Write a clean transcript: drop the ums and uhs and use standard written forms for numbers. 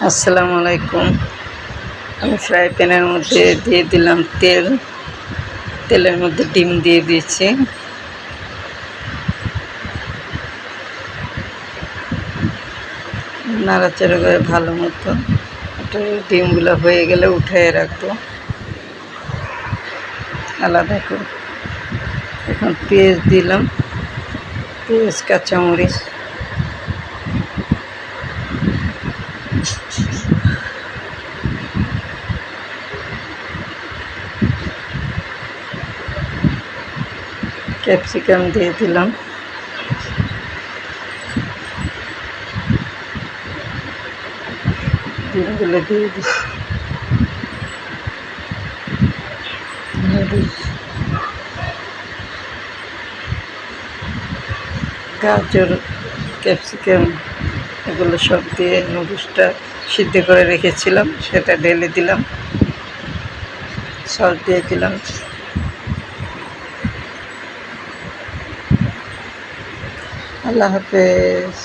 আসসালামু আলাইকুম। আমি ফ্রাই প্যানের মধ্যে দিয়ে দিলাম তেল। তেলের মধ্যে ডিম দিয়ে দিয়েছি। নাড়াচাড়া করে ভালো মতো ডিমগুলো হয়ে গেলে উঠিয়ে রাখবো আলাদা করে। এখন পেঁয়াজ দিলাম, পেঁয়াজ কাঁচামরিচ, ক্যাপসিকাম দিয়ে দিলাম, ডিমগুলো দিয়ে দিচ্ছি, গাজর, ক্যাপসিকাম এগুলো সব দিয়ে নুডলসটা সিদ্ধ করে রেখেছিলাম সেটা ঢেলে দিলাম, সস দিয়ে দিলাম। আল্লাহ হাফেজ।